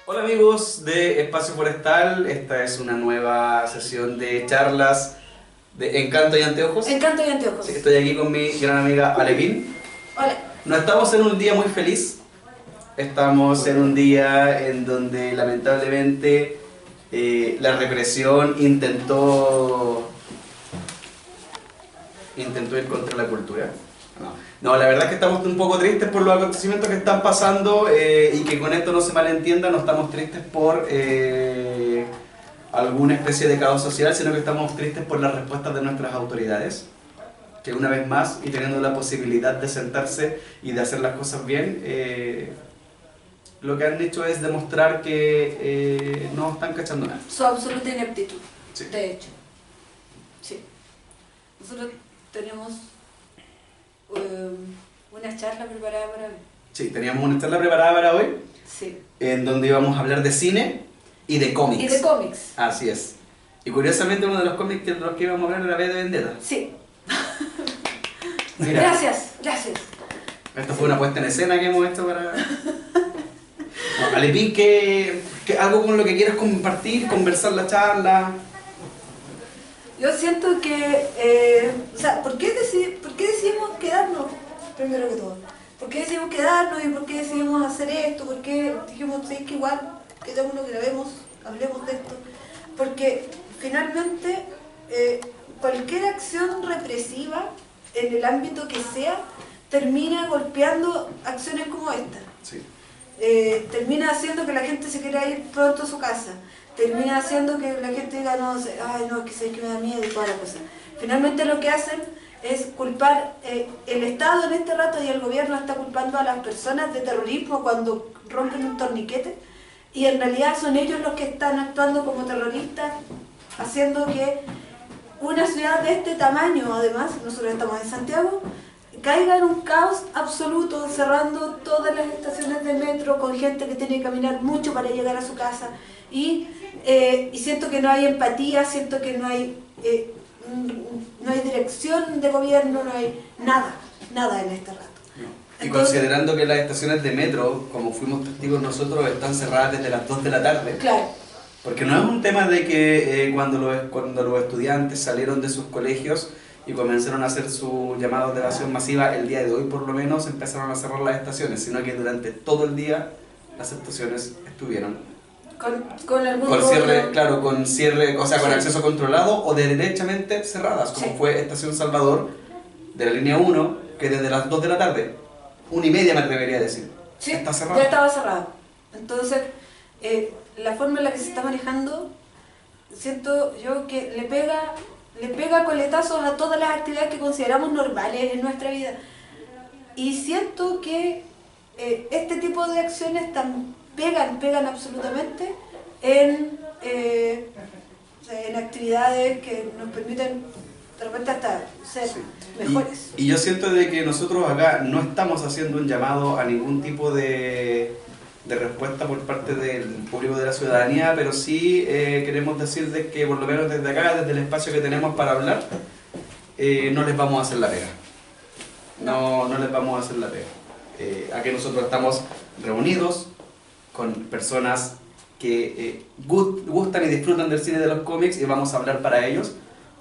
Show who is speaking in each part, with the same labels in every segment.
Speaker 1: Hola amigos de Espacio Forestal, esta es una nueva sesión de charlas de Encanto y Anteojos.
Speaker 2: Encanto y Anteojos.
Speaker 1: Sí, estoy aquí con mi gran amiga Alepín.
Speaker 2: Hola.
Speaker 1: No estamos en un día muy feliz, estamos en un día en donde lamentablemente la represión intentó ir contra la cultura. No, la verdad es que estamos un poco tristes por los acontecimientos que están pasando y que con esto no se malentienda, no estamos tristes por alguna especie de caos social, sino que estamos tristes por las respuestas de nuestras autoridades, que una vez más, y teniendo la posibilidad de sentarse y de hacer las cosas bien, lo que han hecho es demostrar que no están cachando nada.
Speaker 2: Su absoluta ineptitud,
Speaker 1: Sí.
Speaker 2: de hecho. Sí. Nosotros tenemos una charla preparada para hoy.
Speaker 1: Sí, teníamos una charla preparada para hoy,
Speaker 2: Sí.
Speaker 1: en donde íbamos a hablar de cine y de cómics.
Speaker 2: Y de cómics.
Speaker 1: Así es. Y curiosamente uno de los cómics de los que íbamos a hablar era V de Vendetta.
Speaker 2: Sí.
Speaker 1: Mira,
Speaker 2: Gracias, gracias.
Speaker 1: esto fue una puesta en escena que hemos hecho para... No, Alepín, ¿que algo con lo que quieras compartir, conversar la charla?
Speaker 2: Yo siento que, o sea, ¿por qué decidimos quedarnos, primero que todo? ¿Por qué decidimos quedarnos y por qué decidimos hacer esto? ¿Por qué dijimos, sí, que igual, quedémonos, grabemos, hablemos de esto? Porque finalmente cualquier acción represiva, en el ámbito que sea, termina golpeando acciones como esta.
Speaker 1: Sí.
Speaker 2: Termina haciendo que la gente se quiera ir pronto a su casa. Termina haciendo que la gente diga, no, ay no, que sé que me da miedo y toda la cosa. Finalmente lo que hacen es culpar, el Estado en este rato y el gobierno está culpando a las personas de terrorismo cuando rompen un torniquete, y en realidad son ellos los que están actuando como terroristas, haciendo que una ciudad de este tamaño, además, nosotros estamos en Santiago, caiga en un caos absoluto, cerrando todas las estaciones de metro, con gente que tiene que caminar mucho para llegar a su casa, y siento que no hay empatía, siento que no hay dirección de gobierno, no hay nada en este rato.
Speaker 1: No. Y considerando que las estaciones de metro, como fuimos testigos nosotros, están cerradas desde las 2 de la tarde.
Speaker 2: Claro.
Speaker 1: Porque no es un tema de que cuando los estudiantes salieron de sus colegios y comenzaron a hacer su llamado de evasión masiva, el día de hoy por lo menos empezaron a cerrar las estaciones, sino que durante todo el día las estaciones estuvieron
Speaker 2: Con algún
Speaker 1: con cierre,
Speaker 2: rollo.
Speaker 1: claro, con cierre, o sea, con
Speaker 2: Sí.
Speaker 1: acceso controlado o derechamente cerradas, como
Speaker 2: Sí.
Speaker 1: fue Estación Salvador de la línea 1, que desde las 2 de la tarde, 1:30 me atrevería a decir,
Speaker 2: Sí,
Speaker 1: está cerrado.
Speaker 2: ya estaba cerrado. Entonces, la forma en la que se está manejando, siento yo que le pega coletazos a todas las actividades que consideramos normales en nuestra vida. Y siento que este tipo de acciones pegan absolutamente en actividades que nos permiten de repente hasta ser
Speaker 1: Sí.
Speaker 2: mejores.
Speaker 1: Y yo siento de que nosotros acá no estamos haciendo un llamado a ningún tipo de respuesta por parte del público de la ciudadanía, pero sí queremos decir de que por lo menos desde acá, desde el espacio que tenemos para hablar, no les vamos a hacer la pega. No les vamos a hacer la pega. Aquí nosotros estamos reunidos con personas que gustan y disfrutan del cine y de los cómics y vamos a hablar para ellos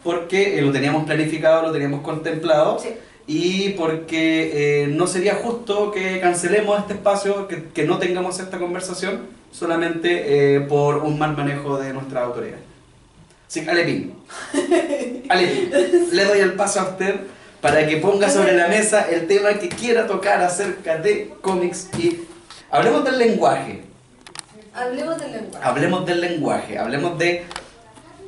Speaker 1: porque lo teníamos planificado, lo teníamos contemplado.
Speaker 2: Sí.
Speaker 1: Y porque no sería justo que cancelemos este espacio, que no tengamos esta conversación solamente por un mal manejo de nuestras autoridades. Sí, Alepín, le doy el paso a usted para que ponga sobre la mesa el tema que quiera tocar acerca de cómics y hablemos del lenguaje.
Speaker 2: Hablemos del lenguaje.
Speaker 1: Hablemos del lenguaje, hablemos de...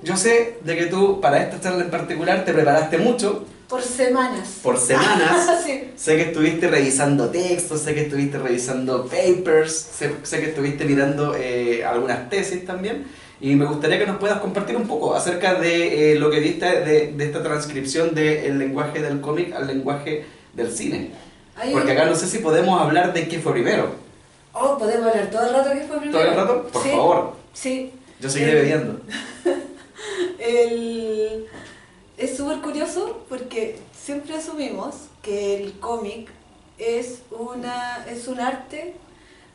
Speaker 1: Yo sé de que tú para esta charla en particular te preparaste mucho.
Speaker 2: Por semanas.
Speaker 1: Por semanas.
Speaker 2: Sí.
Speaker 1: Sé que estuviste revisando textos, sé que estuviste revisando papers, sé que estuviste mirando algunas tesis también. Y me gustaría que nos puedas compartir un poco acerca de lo que viste de esta transcripción del lenguaje del cómic al lenguaje del cine. Porque acá no sé si podemos hablar de qué fue primero.
Speaker 2: Oh, podemos hablar todo el rato que fue primero.
Speaker 1: ¿Todo el rato? Por
Speaker 2: Sí.
Speaker 1: favor.
Speaker 2: Sí.
Speaker 1: Yo seguiré bebiendo.
Speaker 2: es súper curioso porque siempre asumimos que el cómic es un arte.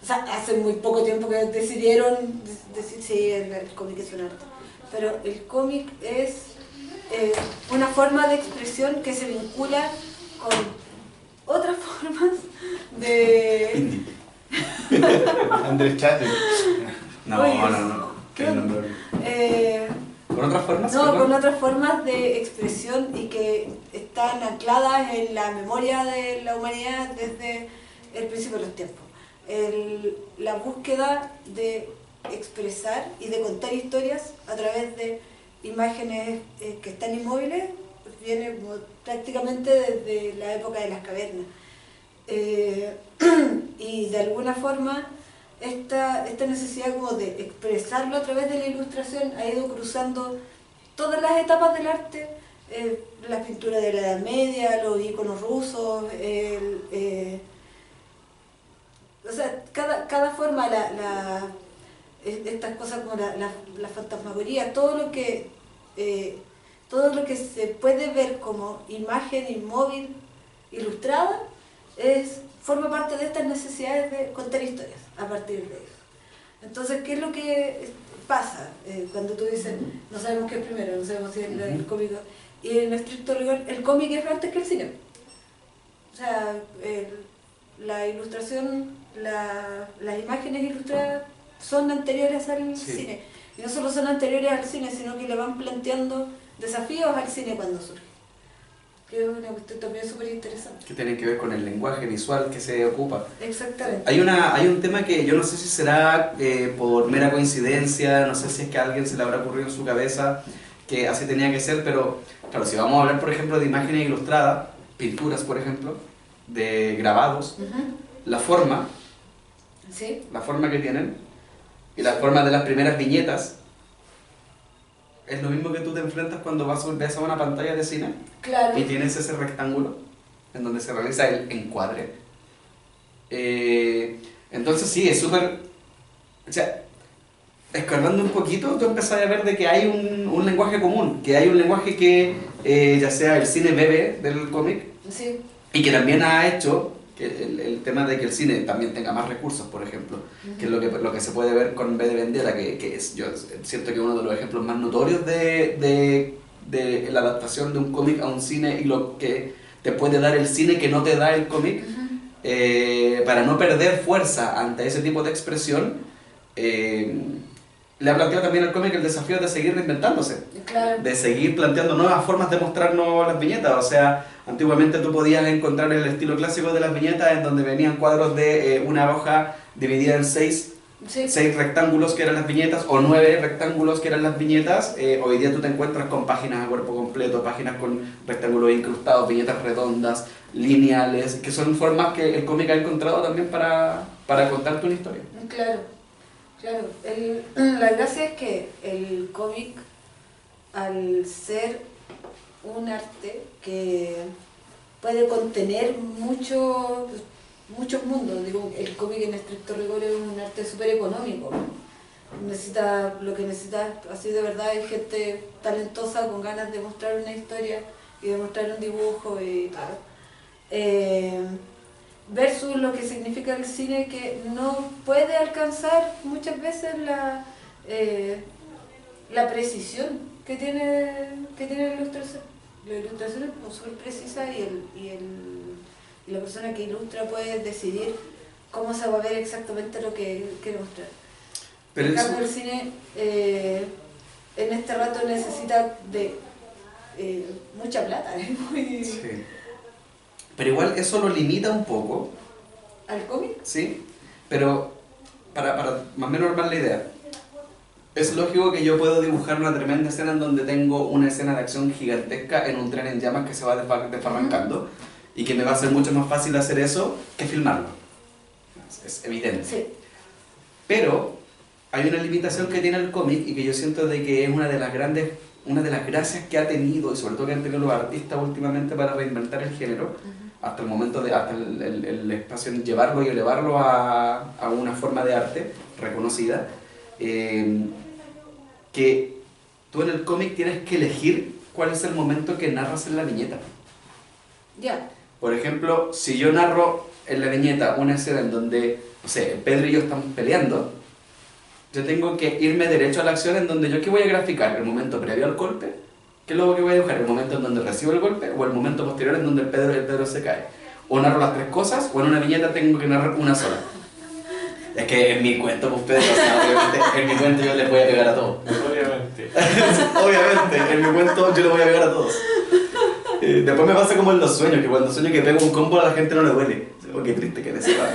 Speaker 2: O sea, hace muy poco tiempo que decidieron decir sí, el cómic es un arte. Pero el cómic es una forma de expresión que se vincula con otras formas de...
Speaker 1: Andrés Chate. No,
Speaker 2: Oye,
Speaker 1: no. ¿Qué nombre? ¿Con otras formas?
Speaker 2: No,
Speaker 1: perdón?
Speaker 2: con otras formas de expresión y que están ancladas en la memoria de la humanidad desde el principio de los tiempos. La búsqueda de expresar y de contar historias a través de imágenes que están inmóviles viene prácticamente desde la época de las cavernas. Y de alguna forma esta necesidad como de expresarlo a través de la ilustración ha ido cruzando todas las etapas del arte, la pintura de la Edad Media, los iconos rusos, o sea, cada forma, estas cosas como la fantasmagoría, todo lo que se puede ver como imagen inmóvil ilustrada forma parte de estas necesidades de contar historias a partir de eso. Entonces, ¿qué es lo que pasa cuando tú dices, no sabemos qué es primero, no sabemos si es el cómic? Y en estricto rigor, el cómic es antes que el cine. O sea, la ilustración, las imágenes ilustradas son anteriores al cine. Y no solo son anteriores al cine, sino que le van planteando desafíos al cine cuando surge. Que es una cuestión también súper interesante.
Speaker 1: Que tiene que ver con el lenguaje visual que se ocupa.
Speaker 2: Exactamente.
Speaker 1: Hay un tema que yo no sé si será por mera coincidencia, no sé si es que a alguien se le habrá ocurrido en su cabeza que así tenía que ser, pero claro, si vamos a hablar por ejemplo de imágenes ilustradas, pinturas por ejemplo, de grabados, la forma que tienen y la forma de las primeras viñetas es lo mismo que tú te enfrentas cuando ves a una pantalla de cine.
Speaker 2: Claro.
Speaker 1: Y tienes ese rectángulo en donde se realiza el encuadre. Entonces sí, es súper... O sea, escarbando un poquito, tú empezás a ver de que hay un lenguaje común, que hay un lenguaje que ya sea el cine bebe del cómic,
Speaker 2: Sí.
Speaker 1: y que también ha hecho que el tema de que el cine también tenga más recursos, por ejemplo, que es lo que se puede ver con V de Vendetta, que es, yo siento que es uno de los ejemplos más notorios de la adaptación de un cómic a un cine y lo que te puede dar el cine que no te da el cómic, para no perder fuerza ante ese tipo de expresión. Le ha planteado también al cómic el desafío de seguir reinventándose,
Speaker 2: Claro.
Speaker 1: de seguir planteando nuevas formas de mostrarnos las viñetas. O sea, antiguamente tú podías encontrar el estilo clásico de las viñetas en donde venían cuadros de una hoja dividida en seis rectángulos que eran las viñetas o 9 rectángulos que eran las viñetas. Hoy día tú te encuentras con páginas a cuerpo completo, páginas con rectángulos incrustados, viñetas redondas, lineales, que son formas que el cómic ha encontrado también para contarte una historia.
Speaker 2: Claro. Claro, la gracia es que el cómic, al ser un arte que puede contener muchos mundos, digo, el cómic en estricto rigor es un arte súper económico. Lo que necesitas así de verdad es gente talentosa con ganas de mostrar una historia y de mostrar un dibujo y todo. Versus lo que significa el cine, que no puede alcanzar muchas veces la precisión que tiene la ilustración. La ilustración es como súper precisa y la persona que ilustra puede decidir cómo se va a ver exactamente lo que quiere mostrar.
Speaker 1: Pero
Speaker 2: en cambio, el cine en este rato necesita de mucha plata.
Speaker 1: Sí. Pero igual eso lo limita un poco.
Speaker 2: ¿Al cómic?
Speaker 1: Sí, pero para más o menos armar la idea. Es lógico que yo puedo dibujar una tremenda escena en donde tengo una escena de acción gigantesca en un tren en llamas que se va desbarrancando y que me va a ser mucho más fácil hacer eso que filmarlo. Es evidente.
Speaker 2: Sí.
Speaker 1: Pero hay una limitación que tiene el cómic y que yo siento de que es una de las gracias que ha tenido, y sobre todo que han tenido los artistas últimamente para reinventar el género, hasta el momento hasta el espacio en llevarlo y elevarlo a una forma de arte reconocida, que tú en el cómic tienes que elegir cuál es el momento que narras en la viñeta.
Speaker 2: Ya.
Speaker 1: Por ejemplo, si yo narro en la viñeta una escena en donde, no sé, Pedro y yo estamos peleando, yo tengo que irme derecho a la acción en donde yo, ¿qué voy a graficar? ¿El momento previo al golpe? ¿Qué es lo que voy a dibujar? ¿El momento en donde recibo el golpe? ¿O el momento posterior en donde el Pedro se cae? ¿O narro las tres cosas? ¿O en una viñeta tengo que narrar una sola? Es que en mi cuento, pues Pedro, o sea, obviamente, en mi cuento yo les voy a pegar a todos.
Speaker 3: Obviamente.
Speaker 1: Obviamente, en mi cuento yo les voy a pegar a todos. Después me pasa como en los sueños, que cuando sueño que pego un combo a la gente no le duele. Oh, qué triste que les va.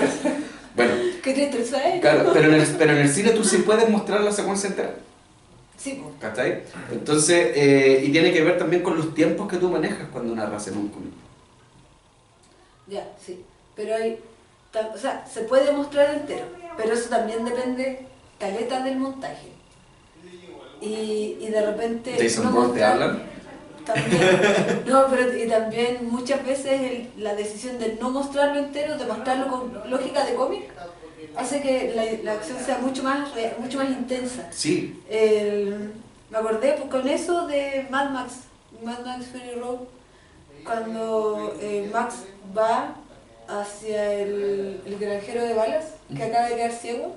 Speaker 1: Bueno.
Speaker 2: ¿Qué triste sueño?
Speaker 1: Claro, pero en el cine tú sí puedes mostrar la secuencia entera.
Speaker 2: Sí, pues.
Speaker 1: ¿Cachai? Entonces, y tiene que ver también con los tiempos que tú manejas cuando narras en un cómic.
Speaker 2: Ya, sí. Pero hay, o sea, se puede mostrar entero, pero eso también depende caleta del montaje. Y de repente...
Speaker 1: Jason Bourne te hablan.
Speaker 2: También, no, pero y también muchas veces la decisión de no mostrarlo entero, de mostrarlo con lógica de cómic, hace que la acción sea mucho más intensa.
Speaker 1: Sí.
Speaker 2: Me acordé pues, con eso de Mad Max Fury Road, cuando Max va hacia el granjero de balas, que acaba de quedar ciego,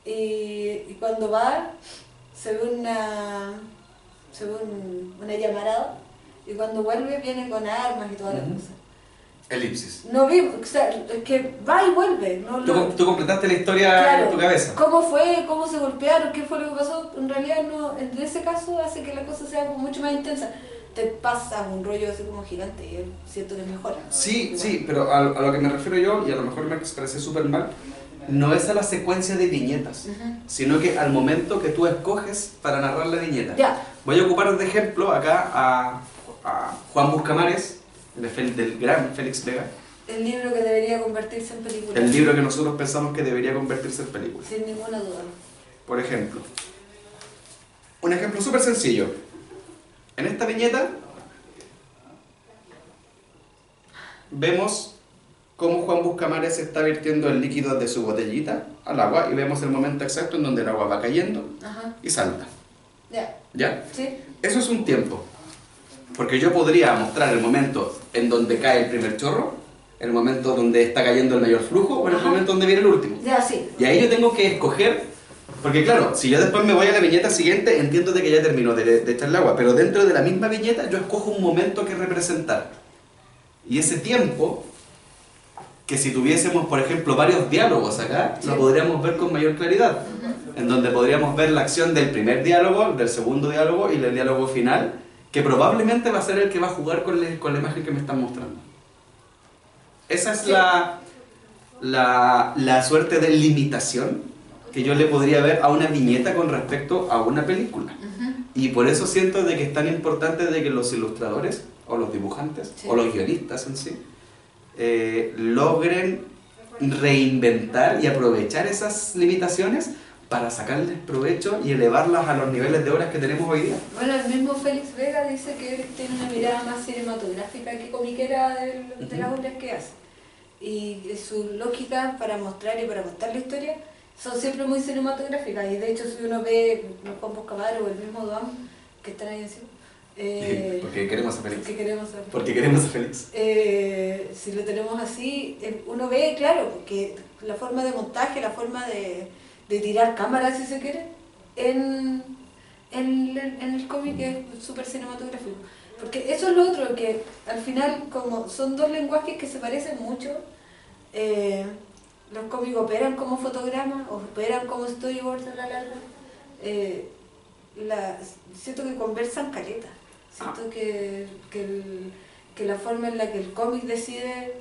Speaker 2: y cuando va se ve una llamarada, y cuando vuelve viene con armas y todas las cosas.
Speaker 1: Elipsis.
Speaker 2: No vi, o sea, es que va y vuelve. No,
Speaker 1: Tú completaste la historia
Speaker 2: claro,
Speaker 1: en tu cabeza.
Speaker 2: ¿Cómo fue? ¿Cómo se golpearon? ¿Qué fue lo que pasó? En realidad no, en ese caso hace que la cosa sea mucho más intensa. Te pasa un rollo así como gigante y yo siento que es mejor.
Speaker 1: Sí,
Speaker 2: igual.
Speaker 1: sí, pero a lo que me refiero yo, y a lo mejor me expresé súper mal, no es a la secuencia de viñetas, sino que al momento que tú escoges para narrar la viñeta.
Speaker 2: Ya.
Speaker 1: Voy a ocupar de ejemplo acá a Juan Buscamares, del gran Félix Vega,
Speaker 2: El libro que debería convertirse en película.
Speaker 1: el libro que nosotros pensamos que debería convertirse en película.
Speaker 2: Sin ninguna duda.
Speaker 1: Por ejemplo, un ejemplo súper sencillo. En esta viñeta vemos cómo Juan Buscamares está vertiendo el líquido de su botellita al agua y vemos el momento exacto en donde el agua va cayendo y salta.
Speaker 2: Ya.
Speaker 1: ¿Ya?
Speaker 2: ¿Sí?
Speaker 1: Eso es un tiempo. Porque yo podría mostrar el momento en donde cae el primer chorro, el momento donde está cayendo el mayor flujo o en el momento donde viene el último.
Speaker 2: Ya, sí.
Speaker 1: Y ahí yo tengo que escoger, porque claro, si yo después me voy a la viñeta siguiente, entiendo de que ya terminó de echar el agua, pero dentro de la misma viñeta yo escojo un momento que representar. Y ese tiempo, que si tuviésemos, por ejemplo, varios diálogos acá, lo podríamos ver con mayor claridad. En donde podríamos ver la acción del primer diálogo, del segundo diálogo y del diálogo final, que probablemente va a ser el que va a jugar con la imagen que me están mostrando. Esa es la suerte de limitación que yo le podría ver a una viñeta con respecto a una película. Y por eso siento de que es tan importante de que los ilustradores, o los dibujantes, o los guionistas en sí, logren reinventar y aprovechar esas limitaciones para sacarles provecho y elevarlas a los niveles de horas que tenemos hoy día.
Speaker 2: Bueno, el mismo Félix Vega dice que él tiene una mirada más cinematográfica que comiquera de las obras que hace. Y su lógica para mostrar y para contar la historia son siempre muy cinematográficas. Y de hecho, si uno ve los Juan Buscamares o el mismo Duan, que están ahí encima,
Speaker 1: porque queremos a Félix.
Speaker 2: Porque queremos a Félix. Si lo tenemos así, uno ve, claro, que la forma de montaje, la forma de tirar cámaras, si se quiere, en el cómic es súper cinematográfico. Porque eso es lo otro, que al final, como son dos lenguajes que se parecen mucho, los cómics operan como fotogramas, operan como storyboards a la larga. Siento que conversan caleta. Siento que la forma en la que el cómic decide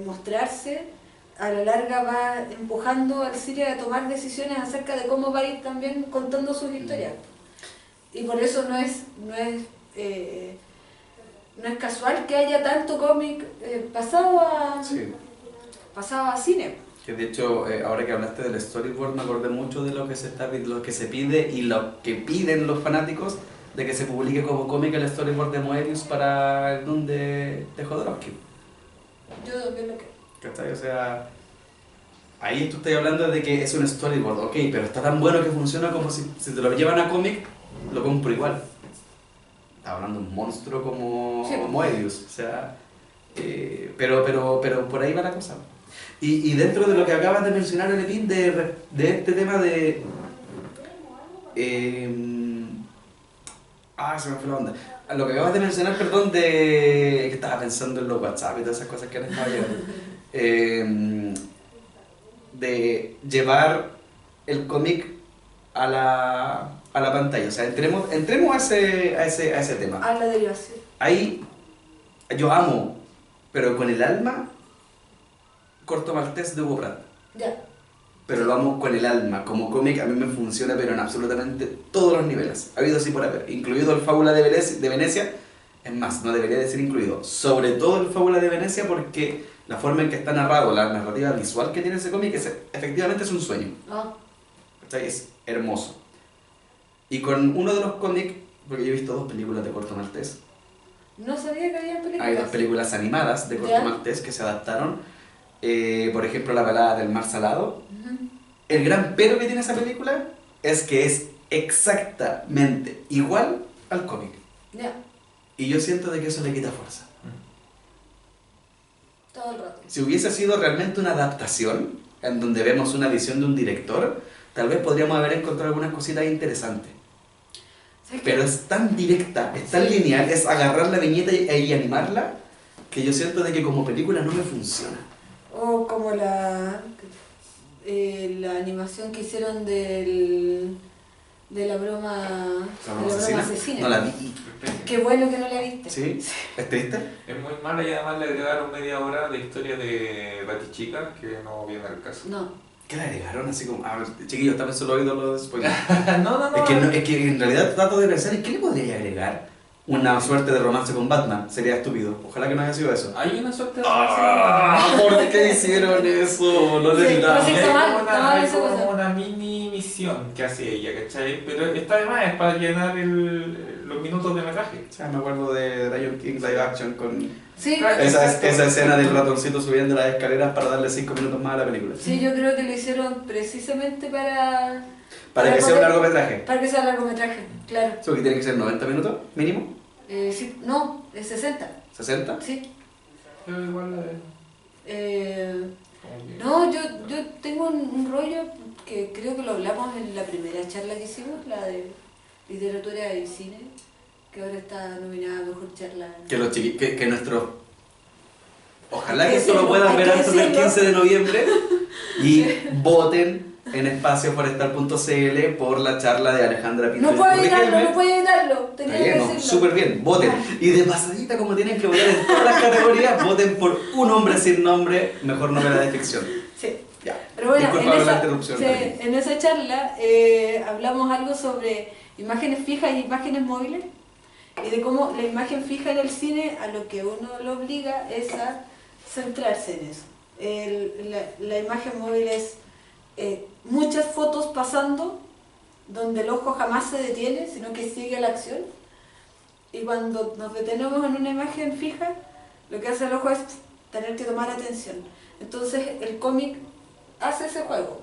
Speaker 2: mostrarse a la larga va empujando al cine a tomar decisiones acerca de cómo va a ir también contando sus historias. Y por eso no es casual que haya tanto cómic pasado a cine.
Speaker 1: Que de hecho, ahora que hablaste del storyboard, me acordé mucho de lo que se pide y lo que piden los fanáticos de que se publique como cómic el storyboard de Moebius para el Dune de Jodorowsky.
Speaker 2: Yo también lo creo.
Speaker 1: ¿Cachai? O sea, ahí tú estás hablando de que es un storyboard, ok, pero está tan bueno que funciona como si te lo llevan a cómic, lo compro igual. estaba hablando de un monstruo como
Speaker 2: Sí.
Speaker 1: Moebius, o sea, pero por ahí va la cosa. Y dentro de lo que acabas de mencionar, Elepín, de este tema de... se me fue la onda. A lo que acabas de mencionar, perdón, de que estaba pensando en los WhatsApp y todas esas cosas que han estado llegando. De llevar el cómic a la pantalla. O sea, entremos a ese tema.
Speaker 2: A la derivación.
Speaker 1: Ahí yo amo, pero con el alma, Corto Maltés de Hugo Pratt.
Speaker 2: Ya.
Speaker 1: Pero lo amo con el alma. Como cómic a mí me funciona, pero en absolutamente todos los niveles. Ha habido así por haber. Incluido el Fábula de Venecia. Es más, no debería decir incluido. Sobre todo el Fábula de Venecia, porque la forma en que está narrado, la narrativa visual que tiene ese cómic, efectivamente es un sueño. ¿Cachai? Es hermoso. Y con uno de los cómics, porque yo he visto 2 películas de Corto Maltés.
Speaker 2: No sabía que había películas.
Speaker 1: Hay 2 películas animadas de Corto Maltés que se adaptaron. Por ejemplo, La balada del mar salado. El gran pero que tiene esa película es que es exactamente igual al cómic.
Speaker 2: Ya.
Speaker 1: Y yo siento de que eso le quita fuerza.
Speaker 2: Todo el rato.
Speaker 1: Si hubiese sido realmente una adaptación, en donde vemos una visión de un director, tal vez podríamos haber encontrado algunas cositas interesantes. Pero es tan directa, es tan lineal, es agarrar la viñeta y animarla, que yo siento de que como película no me funciona.
Speaker 2: O como la animación que hicieron de la broma asesina.
Speaker 1: No la vi.
Speaker 2: Qué bueno que no la viste.
Speaker 1: ¿Sí? ¿Es triste?
Speaker 3: Es muy mala y además le agregaron media hora de historia de Batichica que no viene al caso.
Speaker 2: No.
Speaker 1: ¿Qué le agregaron? Así como, a ver, chiquillos, también solo he oído los spoilers.
Speaker 3: No.
Speaker 1: Es que en realidad trato de pensar, ¿y qué le podría agregar? Una suerte de romance con Batman, sería estúpido. Ojalá que no haya sido eso.
Speaker 3: Hay una suerte de
Speaker 1: ¿Por qué hicieron eso? No le
Speaker 2: Sí,
Speaker 1: gritaba.
Speaker 2: pues está mal
Speaker 3: hay
Speaker 2: esa cosa.
Speaker 3: como una mini misión que hace ella, ¿cachai? Pero está además es para llenar los minutos de metraje.
Speaker 1: O sea, me acuerdo de Lion King live action con
Speaker 2: Sí,
Speaker 1: esa escena del ratoncito subiendo las escaleras para darle 5 minutos más a la película.
Speaker 2: sí, yo creo que lo hicieron precisamente para
Speaker 1: Que sea un largometraje.
Speaker 2: Para que sea largometraje, claro.
Speaker 1: ¿Eso que tiene que ser 90 minutos mínimo?
Speaker 2: Sí, no, es 60.
Speaker 1: ¿60?
Speaker 2: Sí.
Speaker 3: Pero igual
Speaker 2: No, yo tengo un rollo que creo que lo hablamos en la primera charla que hicimos, la de literatura y cine, que ahora está nominada a mejor charla.
Speaker 1: Que los que nuestros... Ojalá
Speaker 2: Hay
Speaker 1: que
Speaker 2: que
Speaker 1: esto lo
Speaker 2: decirlo,
Speaker 1: puedan
Speaker 2: hay
Speaker 1: ver
Speaker 2: que
Speaker 1: antes del
Speaker 2: decirlo.
Speaker 1: 15 de noviembre y voten en espacioforestal.cl por la charla de Alejandra Pinto.
Speaker 2: No puedo evitarlo, tenía
Speaker 1: Está
Speaker 2: que
Speaker 1: bien, no,
Speaker 2: decirlo.
Speaker 1: súper bien, voten. Y de pasadita, como tienen que votar en todas las categorías, voten por Un hombre sin nombre, mejor novela de ficción.
Speaker 2: Sí.
Speaker 1: Ya.
Speaker 2: Pero bueno,
Speaker 1: Disculpa la interrupción.
Speaker 2: sí, en esa charla hablamos algo sobre imágenes fijas y imágenes móviles y de cómo la imagen fija en el cine a lo que uno lo obliga es a centrarse en eso. La imagen móvil es muchas fotos pasando donde el ojo jamás se detiene, sino que sigue la acción. Y cuando nos detenemos en una imagen fija, lo que hace el ojo es tener que tomar atención. Entonces el cómic hace ese juego.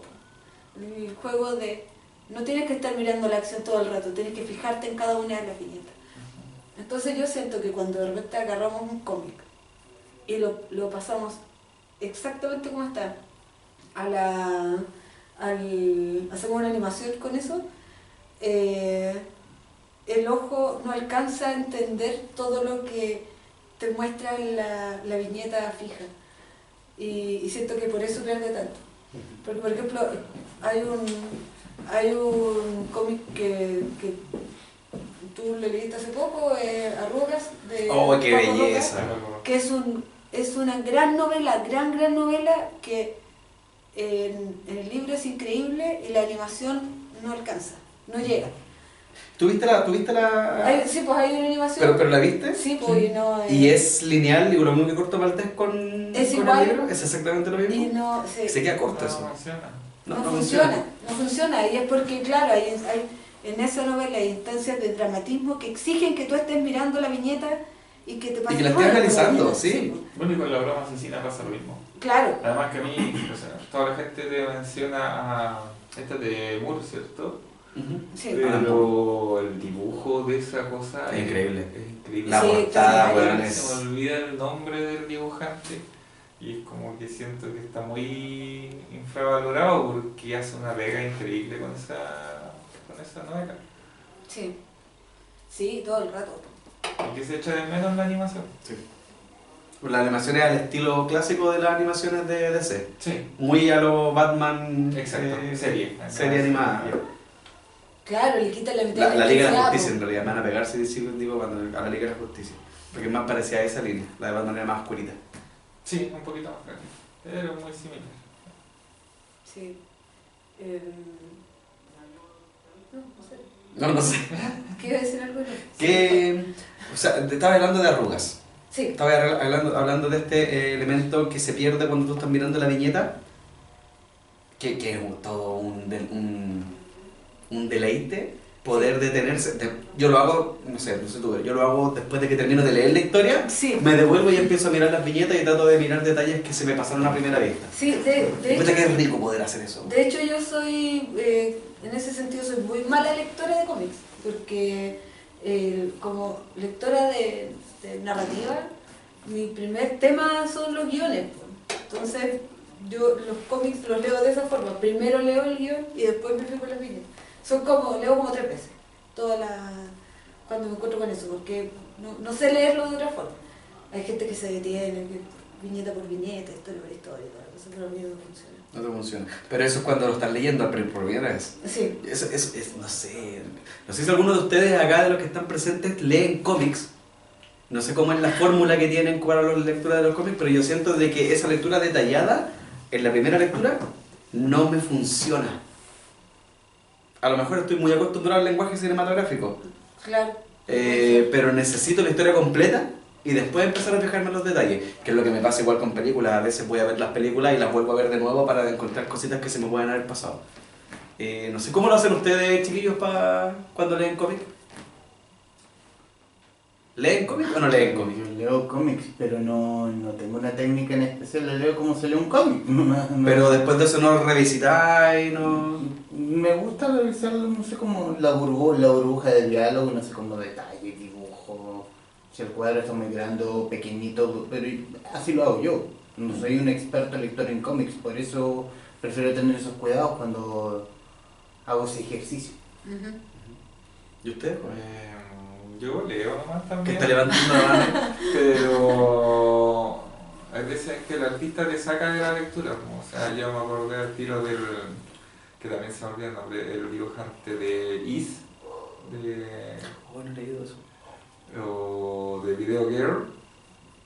Speaker 2: El juego de no tienes que estar mirando la acción todo el rato, tienes que fijarte en cada una de las viñetas. Entonces yo siento que cuando de repente agarramos un cómic y lo pasamos exactamente como está, hacemos una animación con eso, el ojo no alcanza a entender todo lo que te muestra la viñeta fija. Y siento que por eso pierde tanto. Porque, por ejemplo, hay un cómic que tú lo leíste hace poco, Arrugas, de
Speaker 1: ¡Oh, qué
Speaker 2: Paco Roca,
Speaker 1: belleza!
Speaker 2: que es una gran novela que en el libro es increíble y la animación no alcanza, no llega.
Speaker 1: ¿Tuviste la...?
Speaker 2: Sí, pues hay una animación.
Speaker 1: ¿Pero la viste?
Speaker 2: Sí, pues y no...
Speaker 1: ¿Y es lineal, digo, lo mismo que Corto Maltés con
Speaker 2: Es
Speaker 1: con
Speaker 2: igual.
Speaker 1: el libro? ¿Es exactamente lo mismo?
Speaker 2: Y no, sí.
Speaker 1: Se queda corto eso.
Speaker 2: No funciona. Y es porque, claro, hay en esa novela hay instancias de dramatismo que exigen que tú estés mirando la viñeta y que te pases
Speaker 1: Y que la estés
Speaker 2: horas con
Speaker 1: analizando,
Speaker 2: viñeta.
Speaker 1: sí.
Speaker 3: Bueno, y con la broma asesina pasa lo mismo.
Speaker 2: Claro.
Speaker 3: Además que a mí, o sea, toda la gente te menciona a esta de Moore, ¿cierto?
Speaker 1: Ujú.
Speaker 2: Sí.
Speaker 3: Pero el dibujo de esa cosa
Speaker 1: Es increíble.
Speaker 3: Es increíble.
Speaker 1: La
Speaker 2: Sí,
Speaker 1: portada,
Speaker 2: claro.
Speaker 1: weón,
Speaker 3: Se me
Speaker 1: es...
Speaker 3: olvida el nombre del dibujante y es como que siento que está muy infravalorado porque hace una pega increíble con esa novela.
Speaker 2: Sí. Sí, todo el rato.
Speaker 3: Y que se echa de menos la animación.
Speaker 1: Sí. La animación es al estilo clásico de las animaciones de DC.
Speaker 3: Sí,
Speaker 1: Muy a lo Batman.
Speaker 3: exacto.
Speaker 1: Serie animada.
Speaker 2: Claro, le quita la mitad
Speaker 1: La Liga de la
Speaker 2: intensidad,
Speaker 1: Justicia,
Speaker 2: po.
Speaker 1: en realidad, me van a pegar si digo a la Liga de la Justicia. Porque es más parecida a esa línea, la de Batman era más oscurita.
Speaker 3: Sí, un poquito más grande, pero muy similar.
Speaker 2: Sí. No sé.
Speaker 1: No sé.
Speaker 2: ¿Qué iba a decir algo?
Speaker 1: O sea, te estaba hablando de arrugas.
Speaker 2: Sí.
Speaker 1: Estaba hablando de este elemento que se pierde cuando tú estás mirando la viñeta, que es todo un deleite poder detenerse. Yo lo hago, no sé tú, yo lo hago después de que termino de leer la historia,
Speaker 2: Sí.
Speaker 1: me devuelvo y empiezo a mirar las viñetas y trato de mirar detalles que se me pasaron a primera vista.
Speaker 2: Sí, de
Speaker 1: Cuenta que es
Speaker 2: hecho,
Speaker 1: rico poder hacer eso.
Speaker 2: de hecho yo soy, en ese sentido soy muy mala lectora de cómics, porque como lectora de narrativa, mi primer tema son los guiones, pues. Entonces yo los cómics los leo de esa forma, primero leo el guión y después me fijo en las viñetas. Leo como 3 veces, cuando me encuentro con eso, porque no sé leerlo de otra forma. Hay gente que se detiene, que viñeta por viñeta, historia por historia, y toda la cosa, pero a mí no me funciona.
Speaker 1: No te funciona. Pero eso es cuando lo estás leyendo por primera vez.
Speaker 2: Sí.
Speaker 1: No sé. No sé si alguno de ustedes acá, de los que están presentes, leen cómics. No sé cómo es la fórmula que tienen para la lectura de los cómics, pero yo siento de que esa lectura detallada, en la primera lectura, no me funciona. A lo mejor estoy muy acostumbrado al lenguaje cinematográfico,
Speaker 2: Claro.
Speaker 1: pero necesito la historia completa y después empezar a fijarme en los detalles, que es lo que me pasa igual con películas. A veces voy a ver las películas y las vuelvo a ver de nuevo para encontrar cositas que se me pueden haber pasado. No sé cómo lo hacen ustedes, chiquillos, cuando leen cómics. ¿Leen cómics o no leen cómics?
Speaker 4: Yo leo cómics, pero no tengo una técnica en especial, lo leo como se lee un cómic.
Speaker 1: Pero después de eso no lo revisitáis, no...
Speaker 4: Me gusta revisarlo, no sé, como la burbuja de diálogo, no sé, como detalle, dibujo, si el cuadro está muy grande o pequeñito, pero así lo hago yo. No soy un experto lector en cómics, por eso prefiero tener esos cuidados cuando hago ese ejercicio.
Speaker 2: Ujú.
Speaker 1: ¿Y usted?
Speaker 3: Yo leo nomás
Speaker 1: ¿Qué
Speaker 3: también.
Speaker 1: está levantando la mano?
Speaker 3: Pero hay veces que el artista te saca de la lectura. O sea, yo me acordé al tiro que también se me olvidó el nombre, el dibujante de Is,
Speaker 1: Oh, no he leído eso.
Speaker 3: o de Video Girl,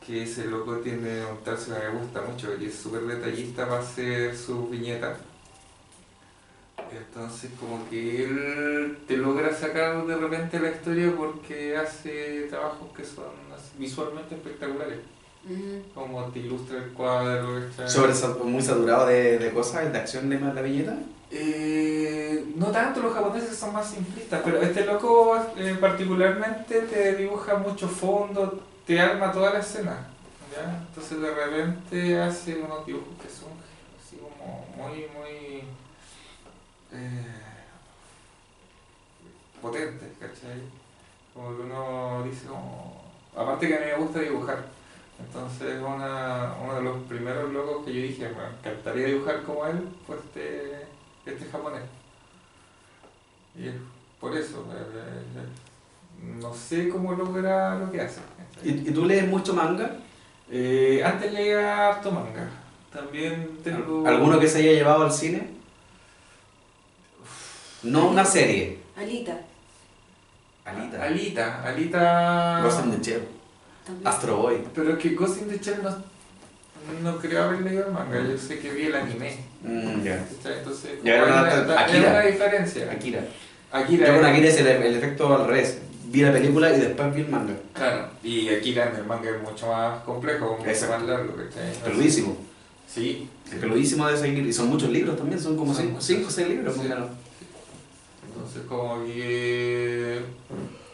Speaker 3: que ese loco tiene un trazo que me gusta mucho y es súper detallista para hacer sus viñetas. Entonces como que él te logra sacar de repente la historia porque hace trabajos que son visualmente espectaculares.
Speaker 2: Ujú.
Speaker 3: Como te ilustra el cuadro, ¿cachai?
Speaker 1: Muy saturado de cosas, de acción de la viñeta.
Speaker 3: No tanto, los japoneses son más simplistas, pero este loco particularmente te dibuja mucho fondo, te arma toda la escena, ¿ya? Entonces de repente hace unos dibujos que son así como muy potentes, ¿cachai? Como que uno dice como... Aparte que a mí me gusta dibujar, entonces uno de los primeros locos que yo dije, me encantaría dibujar como él, fue este japonés. Y es por eso, no sé cómo logra lo que hace.
Speaker 1: ¿Y tú lees mucho manga?
Speaker 3: Antes leía harto manga, también tengo...
Speaker 1: ¿Alguno que se haya llevado al cine? No una serie.
Speaker 2: Alita.
Speaker 3: Alita...
Speaker 1: Ghost in the Shell.
Speaker 2: También.
Speaker 1: Astro Boy.
Speaker 3: Pero es que Ghost in the Shell no creo haber leído el manga, yo sé que vi el anime.
Speaker 1: Ya.
Speaker 3: ¿Cachai? Entonces,
Speaker 1: Ya era Akira.
Speaker 3: una diferencia.
Speaker 1: Akira.
Speaker 3: Akira
Speaker 1: Yo con
Speaker 3: era-
Speaker 1: Akira es el efecto al revés. Vi la película y después vi el manga.
Speaker 3: Claro, y Akira en el manga es mucho más complejo, mucho
Speaker 1: Exacto.
Speaker 3: más largo, ¿cachai?
Speaker 1: Peludísimo.
Speaker 3: Sí.
Speaker 1: Peludísimo de seguir. Y son muchos libros también, son como
Speaker 3: Son
Speaker 1: 5 o 6 libros.
Speaker 3: sí.
Speaker 1: más o menos.
Speaker 3: Entonces como que...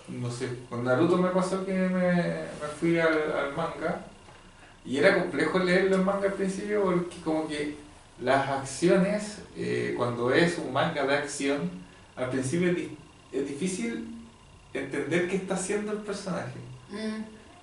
Speaker 3: No sé, con Naruto me pasó que me fui al manga y era complejo leerlo en manga al principio porque como que las acciones, cuando es un manga de acción, al principio es difícil entender qué está haciendo el personaje.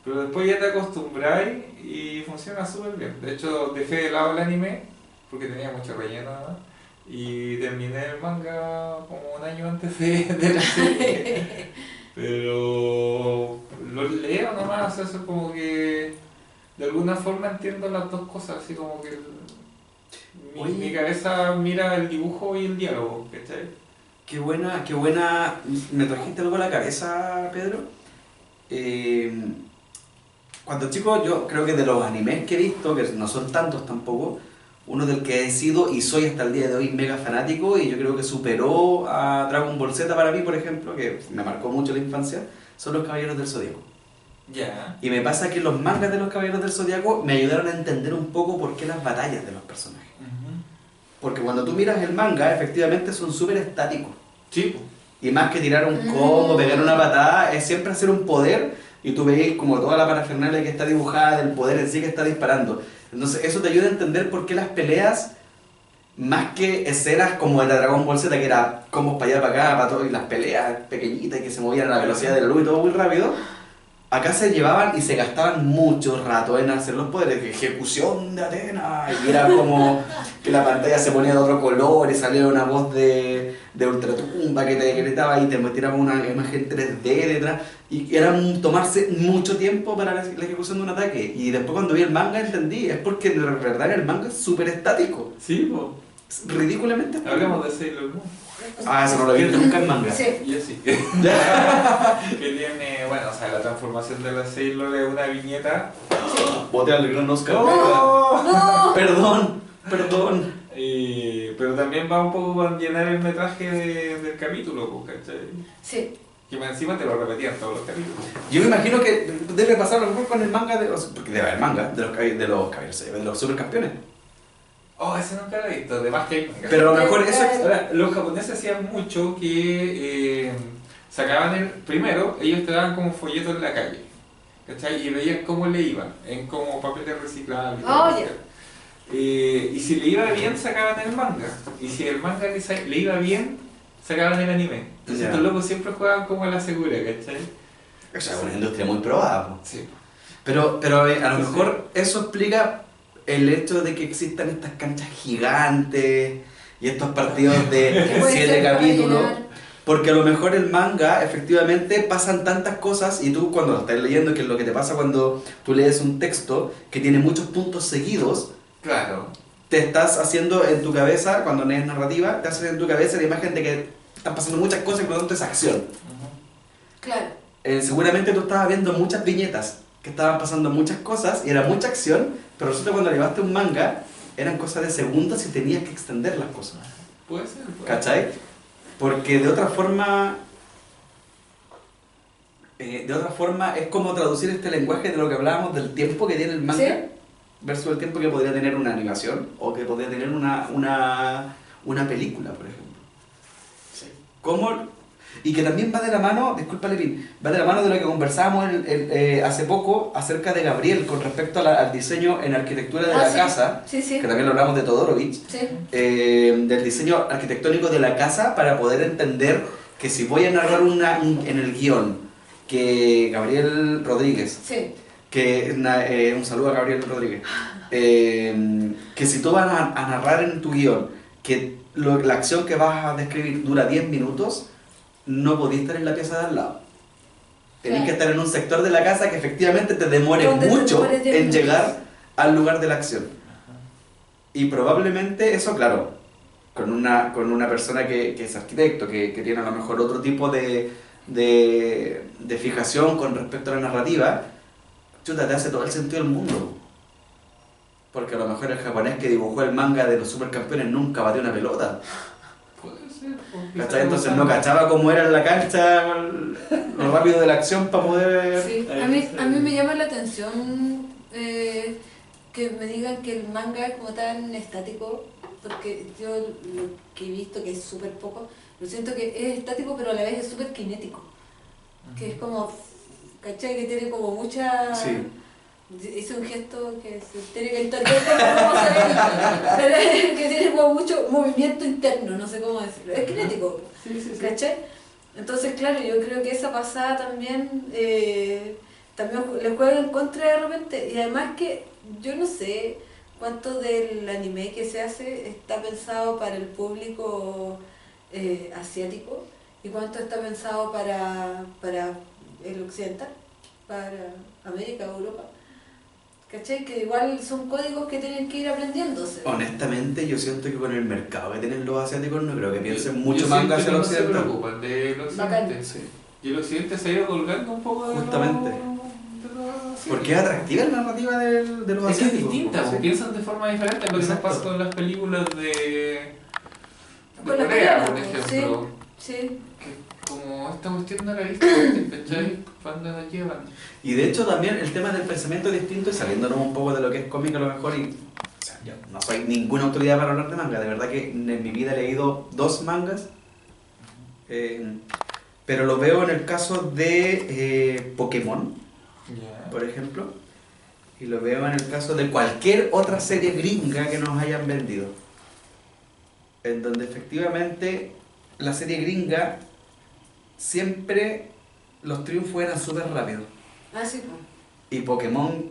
Speaker 3: Pero después ya te acostumbras y funciona súper bien. De hecho, dejé de lado el anime porque tenía mucho relleno, ¿no? Y terminé el manga como un año antes de la serie. Pero lo leo nomás, o sea, eso es como que de alguna forma entiendo las dos cosas, así como que mi cabeza mira el dibujo y el diálogo, ¿cachai?
Speaker 1: Qué buena. Me trajiste algo a la cabeza, Pedro. Cuando chico, yo creo que de los animes que he visto, que no son tantos tampoco, uno del que he sido y soy hasta el día de hoy mega fanático, y yo creo que superó a Dragon Ball Z para mí, por ejemplo, que me marcó mucho la infancia, son los Caballeros del Zodíaco.
Speaker 3: Ya.
Speaker 1: Y me pasa que los mangas de los Caballeros del Zodíaco me ayudaron a entender un poco por qué las batallas de los personajes. Porque cuando tú miras el manga, efectivamente son súper estáticos.
Speaker 3: Sí.
Speaker 1: Y más que tirar un combo, pegar una patada, es siempre hacer un poder, y tú veis como toda la parafernalia que está dibujada del poder en sí que está disparando. Entonces eso te ayuda a entender por qué las peleas, más que escenas como de la Dragon Ball Z, que era combos para allá, para acá, para todo, y las peleas pequeñitas y que se movían a la velocidad de la luz y todo muy rápido, acá se llevaban y se gastaban mucho rato en hacer los poderes, de ejecución de Atena, y era como que la pantalla se ponía de otro color y salía una voz de ultratumba que te gritaba y te tiraba una imagen 3D detrás, y era tomarse mucho tiempo para la ejecución de un ataque. Y después cuando vi el manga entendí, es porque de verdad el manga es súper estático.
Speaker 3: Sí, po.
Speaker 1: Ridículamente estático.
Speaker 3: Hablemos de Sailor Moon.
Speaker 1: Ah, eso no lo he visto nunca en manga.
Speaker 2: Sí.
Speaker 3: Yo sí. Que tiene, bueno, o sea, la transformación de la Sailor es una viñeta.
Speaker 1: Bote al gran Oscar.
Speaker 2: ¡No!
Speaker 1: Perdón.
Speaker 3: Pero también va un poco con llenar el metraje del capítulo, ¿cachai?
Speaker 2: Sí.
Speaker 3: Que más encima te lo repetían todos los capítulos.
Speaker 1: Yo me imagino que debe pasar a lo mejor con el manga porque debe haber manga de los supercampeones.
Speaker 3: Oh, ese nunca lo he visto, de más que hay manga.
Speaker 1: Pero a lo mejor eso es...
Speaker 3: Ahora, los japoneses hacían mucho que sacaban primero, ellos te daban como folletos en la calle, ¿cachai? Y veían cómo le iban, en como papeles reciclables. Y si le iba bien, sacaban el manga. Y si el manga le iba bien, sacaban el anime. Entonces estos locos siempre juegan como a la segura, ¿cachai?
Speaker 1: O sea, es una industria muy probada, po.
Speaker 3: Sí.
Speaker 1: Pero a lo mejor eso explica el hecho de que existan estas canchas gigantes y estos partidos de 7 capítulos. Porque a lo mejor el manga, efectivamente, pasan tantas cosas, y tú cuando lo estás leyendo, que es lo que te pasa cuando tú lees un texto que tiene muchos puntos seguidos,
Speaker 3: Claro.
Speaker 1: te estás haciendo en tu cabeza, cuando lees narrativa, te haces en tu cabeza la imagen de que están pasando muchas cosas y por lo tanto es acción.
Speaker 2: Claro.
Speaker 1: Seguramente tú estabas viendo muchas viñetas, que estaban pasando muchas cosas y era mucha acción, pero resulta cuando llevaste un manga, eran cosas de segundos y tenías que extender las cosas.
Speaker 3: Puede ser.
Speaker 1: ¿Cachai? Porque de otra forma es como traducir este lenguaje de lo que hablábamos del tiempo que tiene el manga,
Speaker 2: ¿sí?
Speaker 1: Versus el tiempo que podría tener una animación o que podría tener una película, por ejemplo.
Speaker 3: Sí.
Speaker 1: ¿Cómo? Y que también va de la mano, disculpa Lepín, va de la mano de lo que conversábamos hace poco acerca de Gabriel con respecto al diseño en arquitectura de la
Speaker 2: sí.
Speaker 1: casa,
Speaker 2: Sí, sí.
Speaker 1: que también lo hablamos de Todorovich,
Speaker 2: Sí.
Speaker 1: del diseño arquitectónico de la casa para poder entender que si voy a narrar en el guión que Gabriel Rodríguez,
Speaker 2: Sí.
Speaker 1: que un saludo a Gabriel Rodríguez, que si tú vas a narrar en tu guión que la acción que vas a describir dura 10 minutos, no podís estar en la pieza de al lado. Tenés
Speaker 2: Claro.
Speaker 1: que estar en un sector de la casa que efectivamente te demore
Speaker 2: Donde te
Speaker 1: mucho
Speaker 2: demores 10
Speaker 1: en
Speaker 2: minutos.
Speaker 1: llegar al lugar de la acción. Y probablemente eso, claro, con una persona que es arquitecto, que tiene a lo mejor otro tipo de fijación con respecto a la narrativa, chuta, te hace todo el sentido del mundo. Porque a lo mejor el japonés que dibujó el manga de los supercampeones nunca batió una pelota.
Speaker 3: Puede ser.
Speaker 1: ¿Cachai? Entonces no cachaba cómo era en la cancha, lo rápido de la acción para poder...
Speaker 2: Sí. A mí me llama la atención que me digan que el manga es como tan estático, porque yo lo que he visto, que es súper poco, lo siento que es estático pero a la vez es súper kinético. Que es como, ¿cachai? Que tiene como mucha...
Speaker 1: Sí.
Speaker 2: Hice un gesto que se tiene que entender cómo se ve, pero que tiene como mucho movimiento interno, no sé cómo decirlo. Es kinético,
Speaker 3: Sí.
Speaker 2: ¿cachai? Entonces, claro, yo creo que esa pasada también, también le juega en contra de repente. Y además que yo no sé cuánto del anime que se hace está pensado para el público asiático y cuánto está pensado para el occidental, para América o Europa. ¿Cachai? Que igual son códigos que tienen que ir aprendiéndose.
Speaker 1: Honestamente, yo siento que con el mercado que tienen los asiáticos no creo que piensen
Speaker 3: Yo
Speaker 1: mucho más
Speaker 3: siento
Speaker 1: hacia
Speaker 3: que
Speaker 1: el
Speaker 3: no se
Speaker 1: occidental.
Speaker 3: preocupan del
Speaker 2: Bacán.
Speaker 3: occidente.
Speaker 1: Sí.
Speaker 3: Y el occidente se ha ido colgando un poco de
Speaker 1: Justamente.
Speaker 3: de los
Speaker 1: Porque es atractiva la narrativa de los
Speaker 3: Es que es
Speaker 1: asiáticos.
Speaker 3: distinta,
Speaker 1: sí.
Speaker 3: piensan de forma diferente a lo que nos
Speaker 1: Exacto.
Speaker 3: pasa con las películas de
Speaker 2: Con la
Speaker 3: Corea, por
Speaker 2: coreana,
Speaker 3: ejemplo.
Speaker 2: Sí.
Speaker 3: Que como esta cuestión no la he visto antes, ¿cachai? ¿Cuándo la llevan?
Speaker 1: Y de hecho también el tema del pensamiento distinto y saliéndonos un poco de lo que es cómic a lo mejor y... O sea, yo no soy ninguna autoridad para hablar de manga, de verdad que en mi vida he leído 2 mangas, pero lo veo en el caso de Pokémon, por ejemplo, y lo veo en el caso de cualquier otra serie gringa que nos hayan vendido, en donde efectivamente la serie gringa siempre los triunfos eran súper rápidos.
Speaker 2: Ah, sí, pues.
Speaker 1: Y Pokémon,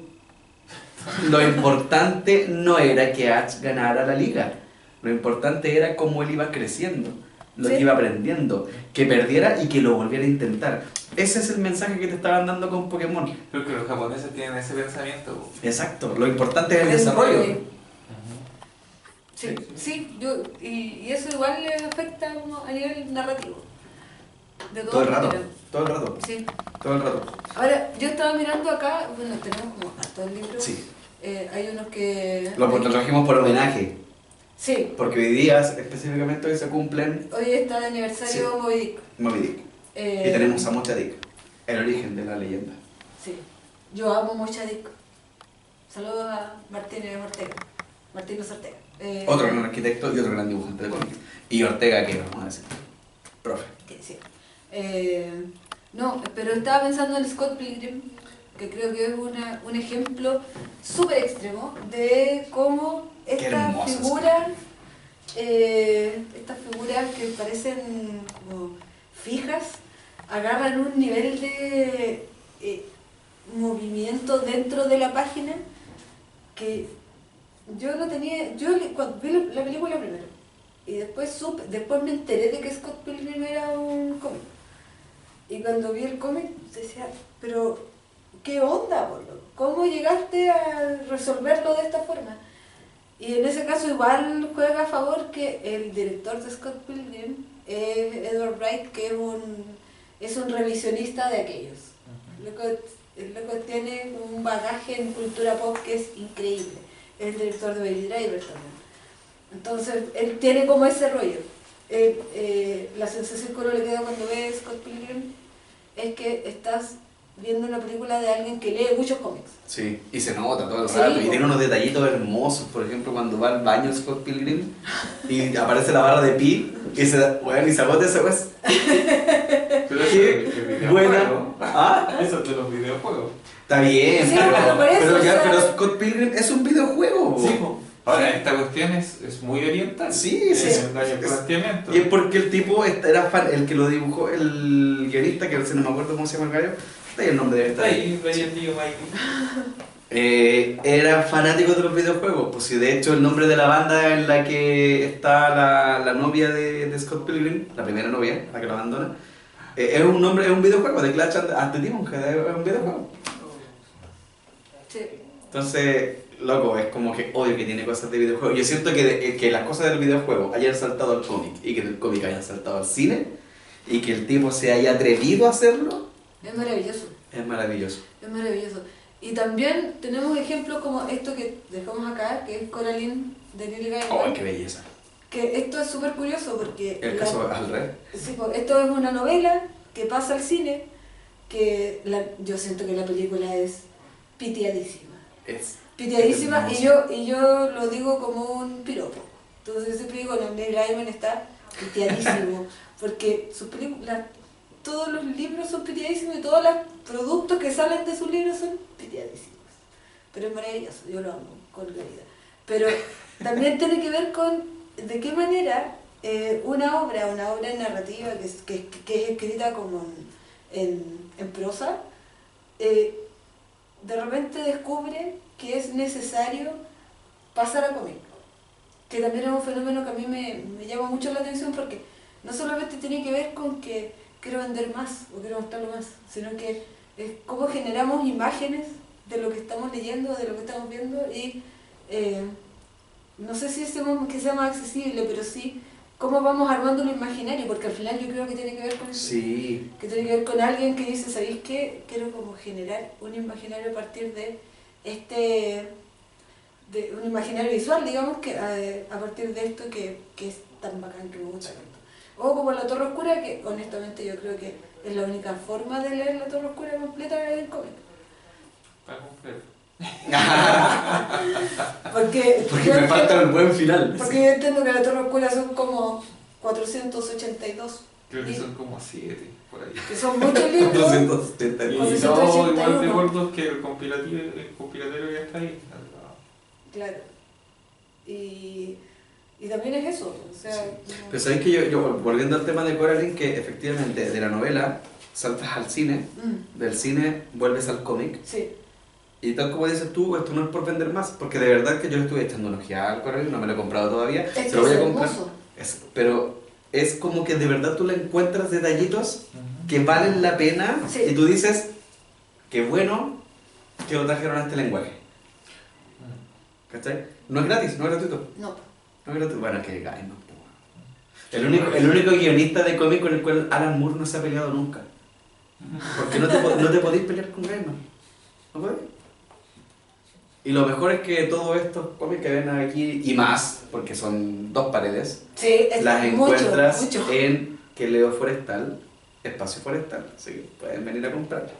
Speaker 1: lo importante no era que Ash ganara la liga, lo importante era cómo él iba creciendo, lo
Speaker 2: Sí.
Speaker 1: que iba aprendiendo, que perdiera y que lo volviera a intentar. Ese es el mensaje que te estaban dando con Pokémon.
Speaker 3: Creo que los japoneses tienen ese pensamiento. Po.
Speaker 1: Exacto, lo importante es el desarrollo.
Speaker 2: Sí, sí, y eso igual le afecta como a nivel narrativo. De
Speaker 1: Todo el
Speaker 2: todas
Speaker 1: rato,
Speaker 2: maneras.
Speaker 1: todo el rato,
Speaker 2: Sí.
Speaker 1: todo el rato.
Speaker 2: Ahora, yo estaba mirando acá, bueno, tenemos como hartos libros.
Speaker 1: Sí,
Speaker 2: Hay unos que...
Speaker 1: lo trajimos por homenaje,
Speaker 2: Sí,
Speaker 1: porque hoy día, específicamente hoy se cumplen
Speaker 2: hoy está de aniversario
Speaker 1: Sí.
Speaker 2: Moby Dick.
Speaker 1: Moby Dick. Y tenemos a Mocha Dick, el origen de la leyenda.
Speaker 2: Sí, yo amo mucho a Dick. Saludos a Martínez Ortega. Martínez Ortega.
Speaker 1: Otro gran arquitecto y otro gran dibujante de cómics. Y Ortega, ¿qué vamos a decir? Profe.
Speaker 2: Que sí. No, pero estaba pensando en Scott Pilgrim, que creo que es un ejemplo súper extremo de cómo
Speaker 1: hermoso
Speaker 2: estas figuras que parecen como fijas agarran un nivel de movimiento dentro de la página que yo no tenía. Cuando vi la película primero y después me enteré de que Scott Pilgrim era un cómic. Y cuando vi el cómic decía, pero ¿qué onda, boludo? ¿Cómo llegaste a resolverlo de esta forma? Y en ese caso igual juega a favor que el director de Scott Pilgrim es Edward Wright, que es un revisionista de aquellos. El loco tiene un bagaje en cultura pop que es increíble. Es el director de Baby Driver también. Entonces, él tiene como ese rollo. La sensación que uno le queda cuando ve Scott Pilgrim es que estás viendo una película de alguien que lee muchos cómics.
Speaker 1: Sí, y se nota todo el
Speaker 2: Sí,
Speaker 1: rato. Y
Speaker 2: po.
Speaker 1: tiene unos detallitos hermosos. Por ejemplo, cuando va al baño Scott Pilgrim y aparece la barra de pi y se agota ese pues.
Speaker 3: Pero eso
Speaker 1: Qué
Speaker 3: es el videojuego.
Speaker 1: buena. ¿Ah?
Speaker 3: Eso es de los videojuegos.
Speaker 1: Está bien,
Speaker 2: Sí, pero por eso, o sea-
Speaker 1: pero Scott Pilgrim es un videojuego. po.
Speaker 3: Sí, po. Ahora, esta cuestión es muy oriental.
Speaker 1: Sí, sí.
Speaker 3: Es el planteamiento.
Speaker 1: Y es porque el tipo era fan, el que lo dibujó, el guionista, que no me acuerdo cómo se llama el gallo, está ahí el nombre de esta.
Speaker 3: Ahí, ahí el tío Mikey.
Speaker 1: Era fanático de los videojuegos, pues sí, de hecho el nombre de la banda en la que está la novia de Scott Pilgrim, la primera novia, la que lo abandona, es un videojuego de Clash at the Demon Head, es un videojuego.
Speaker 2: Sí.
Speaker 1: Entonces, loco, es como que obvio que tiene cosas de videojuego. Yo siento que las cosas del videojuego hayan saltado al cómic y que del cómic hayan saltado al cine y que el tipo se haya atrevido a hacerlo,
Speaker 2: Es maravilloso.
Speaker 1: es maravilloso.
Speaker 2: Es maravilloso. Y también tenemos ejemplos como esto que dejamos acá, que es Coraline de Neil Gaiman.
Speaker 1: ¡Oh, qué belleza!
Speaker 2: Que esto es súper curioso porque...
Speaker 1: El caso al revés.
Speaker 2: Sí, pues, esto es una novela que pasa al cine, que yo siento que la película es pitiadísima.
Speaker 1: Es
Speaker 2: Pitiadísima
Speaker 1: hermoso.
Speaker 2: y yo lo digo como un piropo. Entonces siempre digo, no, Neil Gaiman está pitiadísimo, porque sus películas, todos los libros son pitiadísimos y todos los productos que salen de sus libros son pitiadísimos. pero es maravilloso, yo lo amo con la vida. Pero también tiene que ver con de qué manera una obra narrativa que es escrita como en prosa, de repente descubre que es necesario pasar a cómic, que también es un fenómeno que a mí me llama mucho la atención porque no solamente tiene que ver con que quiero vender más o quiero mostrarlo más, sino que es cómo generamos imágenes de lo que estamos leyendo, de lo que estamos viendo y no sé si que sea más accesible, pero sí cómo vamos armando un imaginario, porque al final yo creo que tiene que ver con eso.
Speaker 1: Sí.
Speaker 2: Que tiene que ver con alguien que dice, ¿sabéis qué? Quiero como generar un imaginario a partir de de un imaginario visual, digamos, que a partir de esto que es tan bacán, que me gusta tanto. O como La Torre Oscura, que honestamente yo creo que es la única forma de leer La Torre Oscura completa en cómic.
Speaker 3: Está completo.
Speaker 1: Porque me falta el buen final.
Speaker 2: Porque yo entiendo que La Torre Oscura son como 482.
Speaker 3: Creo que son como 7, por ahí.
Speaker 2: Que son muchos libros.
Speaker 1: 270.
Speaker 3: Y
Speaker 2: Con
Speaker 3: no,
Speaker 2: 181.
Speaker 3: igual de gordos que el compilatorio ya está ahí.
Speaker 2: Claro. Y también es eso. O sea,
Speaker 1: Sí.
Speaker 2: como-
Speaker 1: Pero sabéis que yo, volviendo al tema de Coraline, que efectivamente de la novela saltas al cine, del cine vuelves al cómic,
Speaker 2: Sí.
Speaker 1: y tal como dices tú, esto no es por vender más, porque de verdad que yo le estuve echando una ojeada al Coraline, no me lo he comprado todavía,
Speaker 2: Es
Speaker 1: se
Speaker 2: que
Speaker 1: lo voy
Speaker 2: es
Speaker 1: a comprar.
Speaker 2: hermoso.
Speaker 1: Pero es como que de verdad tú le encuentras detallitos que valen la pena
Speaker 2: Sí.
Speaker 1: y tú dices, qué bueno que lo trajeron a este lenguaje. ¿Cachai? No es gratis, no es gratuito.
Speaker 2: No.
Speaker 1: No es gratuito. Bueno, es que Gaiman, po. El único guionista de cómic con el cual Alan Moore no se ha peleado nunca. Porque no te podéis pelear con Gaiman. ¿No podéis? Y lo mejor es que todos estos cómics que ven aquí y más, porque son 2 paredes,
Speaker 2: Sí, es
Speaker 1: las encuentras
Speaker 2: mucho.
Speaker 1: en Queleo Forestal, Espacio Forestal. Así que pueden venir a comprarlo.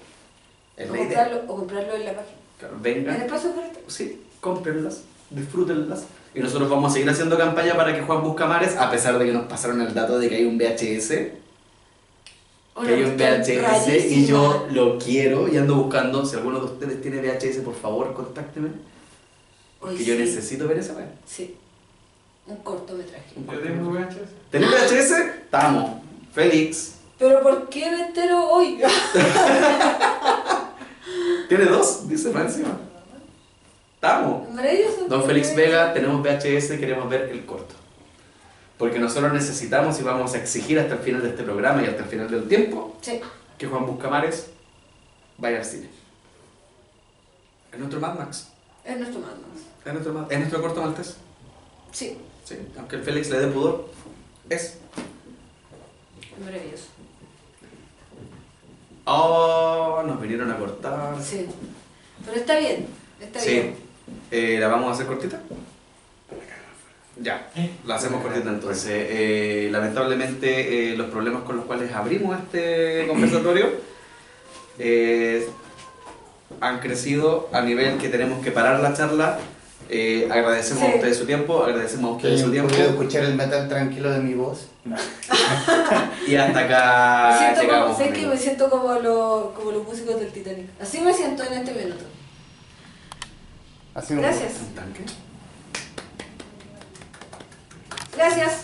Speaker 1: Es la idea.
Speaker 2: O comprarlo en la página.
Speaker 1: Claro,
Speaker 2: En
Speaker 1: vengan.
Speaker 2: el paso por esto.
Speaker 1: Sí, cómprenlas, disfrútenlas. Y nosotros vamos a seguir haciendo campaña para que Juan Buscamares, a pesar de que nos pasaron el dato de que hay un VHS, que hay un VHS y yo lo quiero y ando buscando. Si alguno de ustedes tiene VHS, por favor, contácteme. Porque yo necesito ver esa vez.
Speaker 2: Sí, un cortometraje.
Speaker 3: Yo tengo VHS.
Speaker 1: ¿Tenés VHS? Estamos. Félix.
Speaker 2: Pero ¿por qué me entero hoy?
Speaker 1: ¿Tiene 2? Dice más encima. Estamos.
Speaker 2: Maravilloso.
Speaker 1: Don Félix Vega, tenemos VHS, queremos ver el corto. Porque nosotros necesitamos y vamos a exigir hasta el final de este programa y hasta el final del tiempo
Speaker 2: Sí.
Speaker 1: que Juan Buscamares vaya al cine. Es nuestro Mad Max.
Speaker 2: Es nuestro Mad Max.
Speaker 1: Es nuestro corto maltés.
Speaker 2: Sí,
Speaker 1: Sí. Aunque el Félix le dé pudor, es.
Speaker 2: es maravilloso.
Speaker 1: Oh, nos vinieron a cortar.
Speaker 2: Sí. Pero está bien. Está
Speaker 1: Sí.
Speaker 2: bien.
Speaker 1: ¿La vamos a hacer cortita? Ya, la hacemos cortita entonces. Lamentablemente los problemas con los cuales abrimos este conversatorio han crecido a nivel que tenemos que parar la charla. Agradecemos
Speaker 2: Sí.
Speaker 1: a ustedes su tiempo, agradecemos a ustedes su tiempo
Speaker 4: ¿Puedo escuchar el metal tranquilo de mi voz?
Speaker 1: y hasta acá
Speaker 2: Siento como,
Speaker 1: llegamos.
Speaker 2: sé que
Speaker 1: amigos.
Speaker 2: me siento como los músicos del Titanic. Así me siento en este minuto.
Speaker 4: Así me
Speaker 2: Gracias.
Speaker 1: ¿Un tanque?
Speaker 2: Gracias.